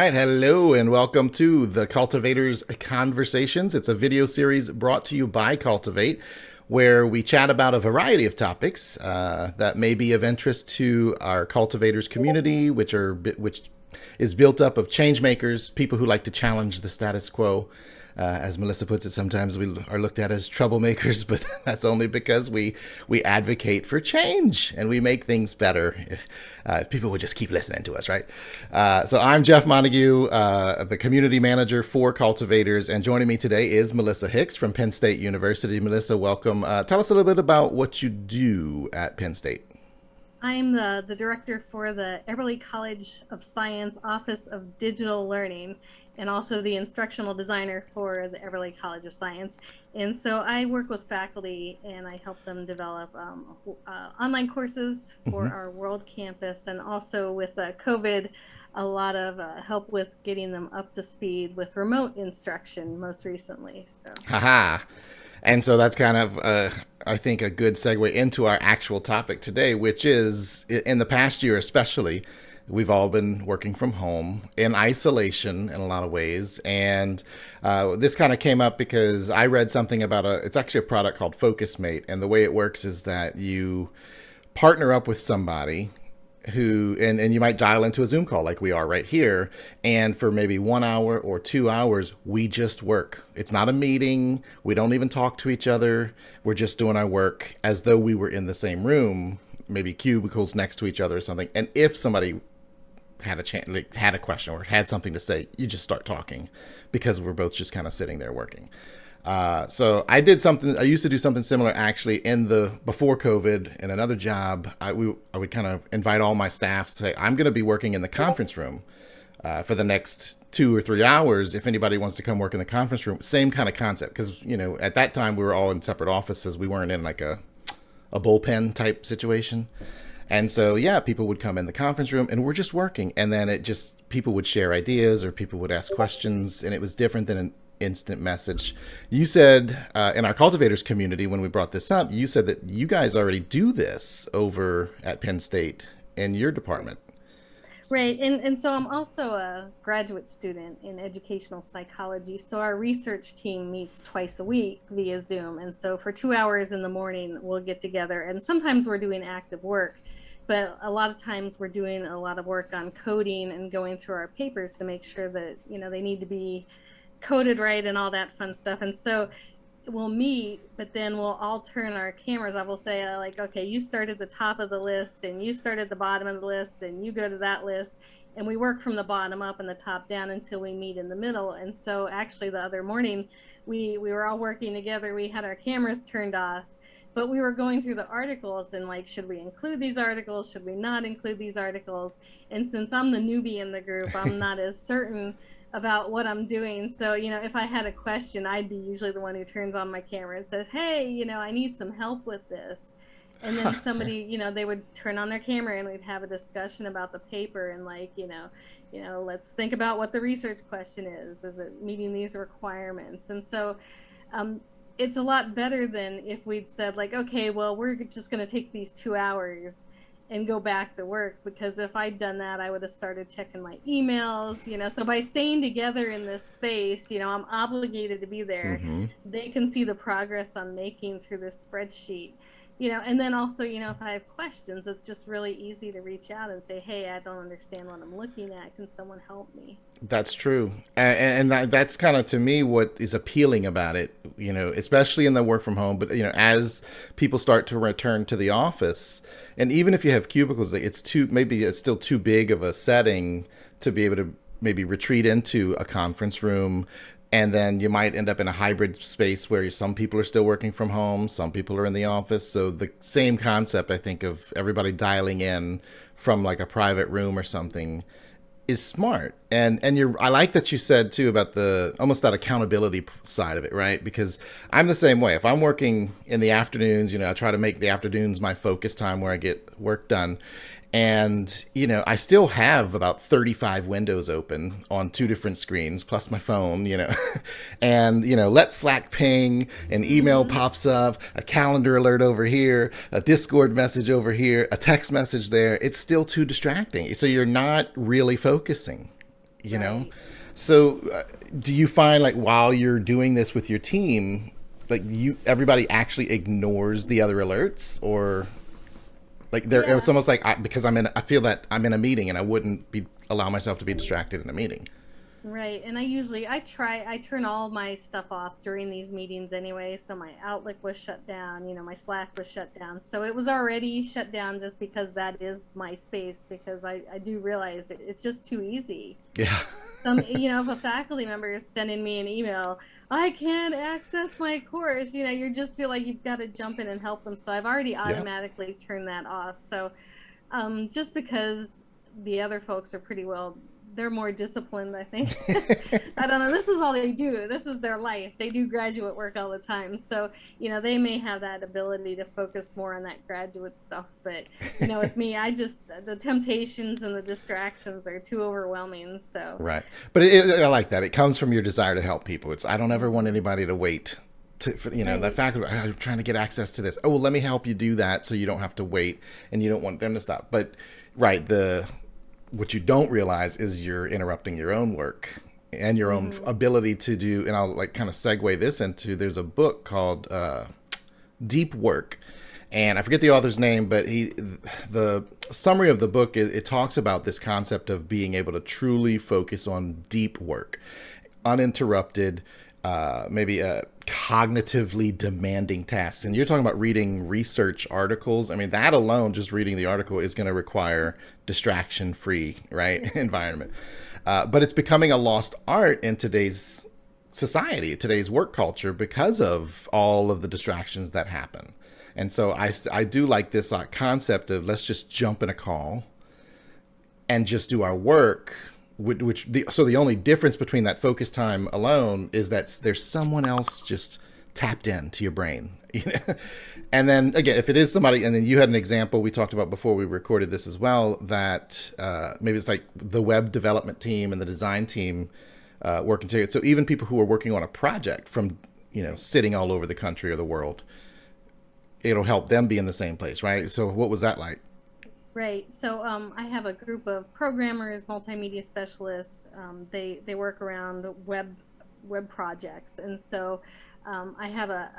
right, hello and welcome to the Cultivators Conversations. It's a video series brought to you by Cultivate, where we chat about a variety of topics that may be of interest to our cultivators community, which is built up of change makers, people who like to challenge the status quo. As Melissa puts it, sometimes we are looked at as troublemakers, but that's only because we advocate for change and we make things better. If people would just keep listening to us, right? So I'm Jeff Montague, the community manager for Cultivators, and joining me today is Melissa Hicks from Penn State University. Melissa, welcome. Tell us a little bit about what you do at Penn State. I'm the director for the Eberly College of Science Office of Digital Learning, and also the instructional designer for the Eberly College of Science. And so I work with faculty and I help them develop online courses for our World Campus, and also with COVID, a lot of help with getting them up to speed with remote instruction most recently. So. Haha. And so that's kind of, I think, a good segue into our actual topic today, which is, in the past year especially, we've all been working from home in isolation in a lot of ways. And this kind of came up because I read something about it's actually a product called FocusMate. And the way it works is that you partner up with somebody who, and you might dial into a Zoom call like we are right here. And for maybe 1 hour or 2 hours, we just work. It's not a meeting. We don't even talk to each other. We're just doing our work as though we were in the same room, maybe cubicles next to each other or something. And if somebody had a chance, like, had a question or had something to say, you just start talking because we're both just kind of sitting there working. So I used to do something similar actually before COVID in another job. I would kind of invite all my staff to say, I'm going to be working in the conference room for the next 2 or 3 hours. If anybody wants to come work in the conference room, same kind of concept. Because, at that time we were all in separate offices. We weren't in like a bullpen type situation. And so, yeah, people would come in the conference room and we're just working. And then people would share ideas or people would ask questions, and it was different than an instant message. You said in our cultivators community, when we brought this up, you said that you guys already do this over at Penn State in your department. Right, and so I'm also a graduate student in educational psychology. So our research team meets twice a week via Zoom. And so for 2 hours in the morning, we'll get together, and sometimes we're doing active work. But a lot of times we're doing a lot of work on coding and going through our papers to make sure that, they need to be coded right and all that fun stuff. And so we'll meet, but then we'll all turn our cameras. I will say, okay, you start at the top of the list and you start at the bottom of the list and you go to that list. And we work from the bottom up and the top down until we meet in the middle. And so actually the other morning, we were all working together. We had our cameras turned off, but we were going through the articles and should we include these articles? Should we not include these articles? And since I'm the newbie in the group, I'm not as certain about what I'm doing. So, if I had a question, I'd be usually the one who turns on my camera and says, hey, I need some help with this. And then somebody, they would turn on their camera and we'd have a discussion about the paper and let's think about what the research question is. Is it meeting these requirements? And so, it's a lot better than if we'd said okay, well, we're just going to take these 2 hours and go back to work, because if I'd done that, I would have started checking my emails, so by staying together in this space, I'm obligated to be there. Mm-hmm. They can see the progress I'm making through this spreadsheet, and then also, if I have questions, it's just really easy to reach out and say, hey, I don't understand what I'm looking at. Can someone help me? That's true. And that's kind of, to me, what is appealing about it, especially in the work from home. But, as people start to return to the office, and even if you have cubicles, maybe it's still too big of a setting to be able to maybe retreat into a conference room. And then you might end up in a hybrid space where some people are still working from home, some people are in the office. So the same concept, I think, of everybody dialing in from a private room or something is smart. And I like that you said too about almost that accountability side of it, right? Because I'm the same way. If I'm working in the afternoons, I try to make the afternoons my focus time where I get work done. And, I still have about 35 windows open on 2 different screens, plus my phone, and, let Slack ping, an email pops up, a calendar alert over here, a Discord message over here, a text message there. It's still too distracting. So you're not really focusing. you know? Right. So, do you find like while you're doing this with your team, like everybody actually ignores the other alerts, or like there, it's Yeah. almost like because I feel that I'm in a meeting and I wouldn't be allow myself to be Right. distracted in a meeting. Right. And I turn all my stuff off during these meetings anyway. So my Outlook was shut down, my Slack was shut down. So it was already shut down just because that is my space, because I do realize it's just too easy. Yeah. If a faculty member is sending me an email, I can't access my course, you just feel like you've got to jump in and help them. So I've already Yeah. automatically turned that off. So just because the other folks are pretty well, they're more disciplined, I think. I don't know. This is all they do. This is their life. They do graduate work all the time. So, they may have that ability to focus more on that graduate stuff. But, with me, the temptations and the distractions are too overwhelming. So, Right. But I like that. It comes from your desire to help people. I don't ever want mhm. anybody to wait that Right. faculty, I'm trying to get access to this. Oh, well, let me help you do that so you don't have to wait and you don't want them to stop. But, right, what you don't realize is you're interrupting your own work and your own Hmm. ability to do, and I'll like kind of segue this into, there's a book called Deep Work, and I forget the author's name, but the summary of the book, it talks about this concept of being able to truly focus on deep work, uninterrupted, maybe cognitively demanding tasks. And you're talking about reading research articles. I mean, that alone, just reading the article, is going to require distraction-free, right, environment. But it's becoming a lost art in today's society, today's work culture, because of all of the distractions that happen. And so I do like this concept of let's just jump in a call and just do our work. So the only difference between that focus time alone is that there's someone else just tapped into your brain. And then again, if it is somebody, and then you had an example we talked about before we recorded this as well, that maybe it's like the web development team and the design team working together. So even people who are working on a project from sitting all over the country or the world, it'll help them be in the same place, right? So what was that like? Right. So I have a group of programmers, multimedia specialists. They work around web projects, and so I have a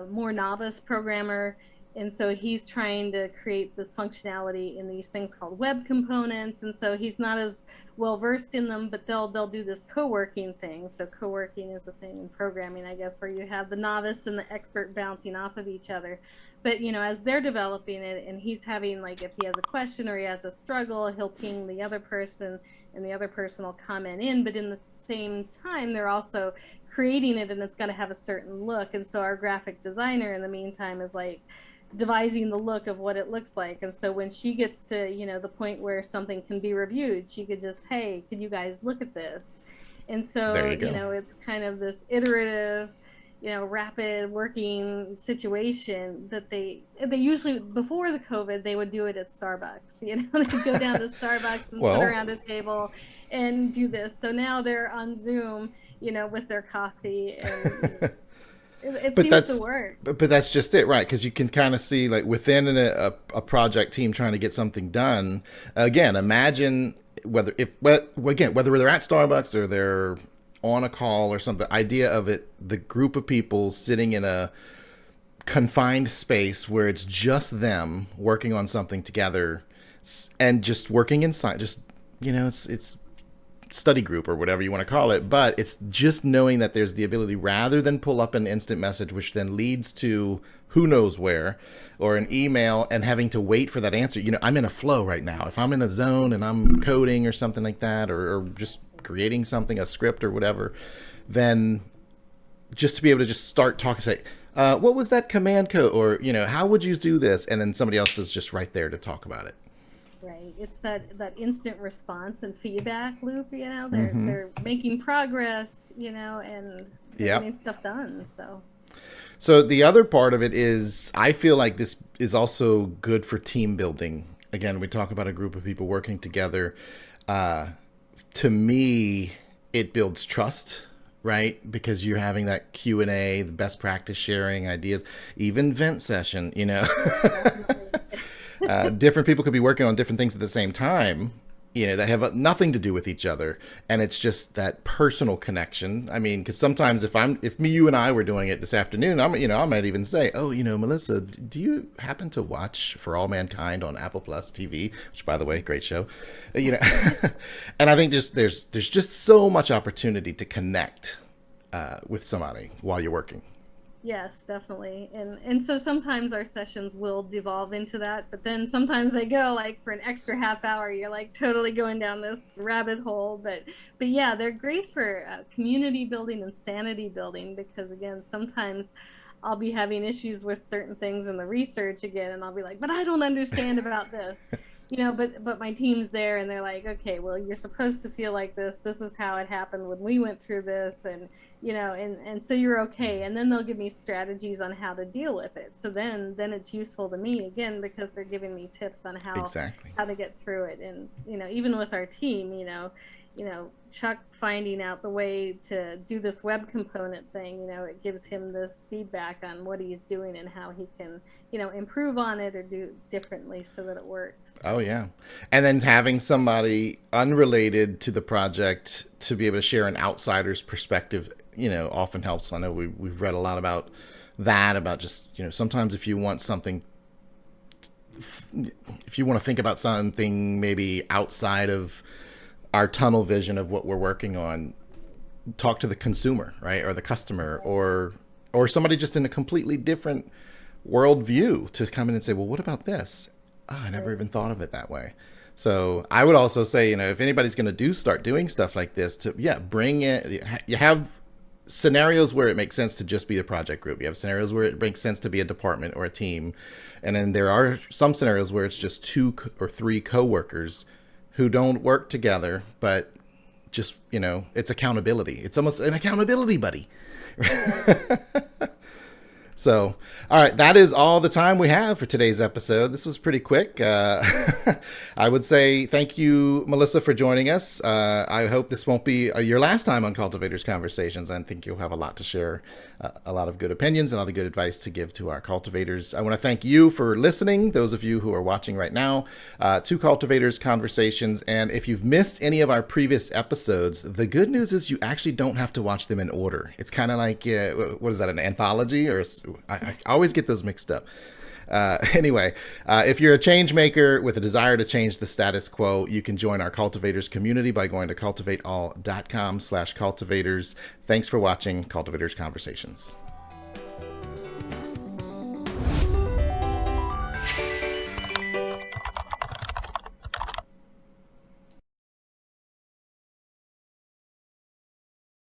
more novice programmer, and so he's trying to create this functionality in these things called web components, and so he's not as well versed in them, but they'll do this co-working thing. So co-working is a thing in programming, I guess, where you have the novice and the expert bouncing off of each other. But as they're developing it, and he's having, like, if he has a question or he has a struggle, he'll ping the other person, and the other person will comment in. But in the same time, they're also creating it, and it's going to have a certain look. And so our graphic designer in the meantime is like devising the look of what it looks like. And so when she gets to the point where something can be reviewed, she could just, hey, could you guys look at this? And There so you go. it's kind of this iterative, rapid working situation that they usually, before the COVID, they would do it at Starbucks. They'd go down to Starbucks and sit Well, around a table and do this. So now they're on Zoom, with their coffee, and it but seems to that's work. but that's just it, right? Because you can kind of see like within a project team trying to get something done. Again, imagine whether they're at Starbucks or they're on a call or something. The idea of it, the group of people sitting in a confined space where it's just them working on something together and just working inside. Just it's study group or whatever you want to call it, but it's just knowing that there's the ability, rather than pull up an instant message which then leads to who knows where, or an email and having to wait for that answer. I'm in a flow right now. If I'm in a zone and I'm coding or something like that, or just creating something, a script or whatever, then just to be able to just start talking, say, what was that command code, or how would you do this, and then somebody else is just right there to talk about it. Right. It's that instant response and feedback loop. They're making progress. And they're Yep. getting stuff done. So. So the other part of it is, I feel like this is also good for team building. Again, we talk about a group of people working together. Uh, to me, it builds trust, right? Because you're having that Q&A, the best practice sharing ideas, even vent session. Definitely. Different people could be working on different things at the same time, that have nothing to do with each other, and it's just that personal connection. I mean, because sometimes if me, you, and I were doing it this afternoon, I might even say, oh, Melissa, do you happen to watch For All Mankind on Apple Plus TV? Which, by the way, great show. And I think just there's just so much opportunity to connect with somebody while you're working. Yes, definitely. And so sometimes our sessions will devolve into that, but then sometimes they go like for an extra half hour, you're like totally going down this rabbit hole. But yeah, they're great for community building and sanity building, because again, sometimes I'll be having issues with certain things in the research again, and I'll be like, but I don't understand about this. But my team's there and they're like, okay, well, you're supposed to feel like this is how it happened when we went through this, and so you're okay. And then they'll give me strategies on how to deal with it, so then it's useful to me again, because they're giving me tips on Exactly. how to get through it. And even with our team, Chuck finding out the way to do this web component thing, it gives him this feedback on what he's doing and how he can, improve on it or do differently so that it works. Oh yeah. And then having somebody unrelated to the project to be able to share an outsider's perspective, often helps. I know we've read a lot about that, about just, sometimes if you want something, if you want to think about something maybe outside of our tunnel vision of what we're working on, talk to the consumer, right? Or the customer, or somebody just in a completely different worldview to come in and say, well, what about this? Oh, I never even thought of it that way. So I would also say, if anybody's going to start doing stuff like this, to bring it. You have scenarios where it makes sense to just be a project group. You have scenarios where it makes sense to be a department or a team, and then there are some scenarios where it's just 2 or 3 coworkers who don't work together, but just it's accountability. It's almost an accountability buddy. So, all right, that is all the time we have for today's episode. This was pretty quick. I would say thank you, Melissa, for joining us. I hope this won't be your last time on Cultivators Conversations. I think you'll have a lot to share, a lot of good opinions, and a lot of good advice to give to our cultivators. I want to thank you for listening, those of you who are watching right now, to Cultivators Conversations. And if you've missed any of our previous episodes, the good news is you actually don't have to watch them in order. It's kind of like, what is that, an anthology? Or I always get those mixed up. Anyway, if you're a change maker with a desire to change the status quo, you can join our Cultivators community by going to cultivateall.com/cultivators. Thanks for watching Cultivators Conversations.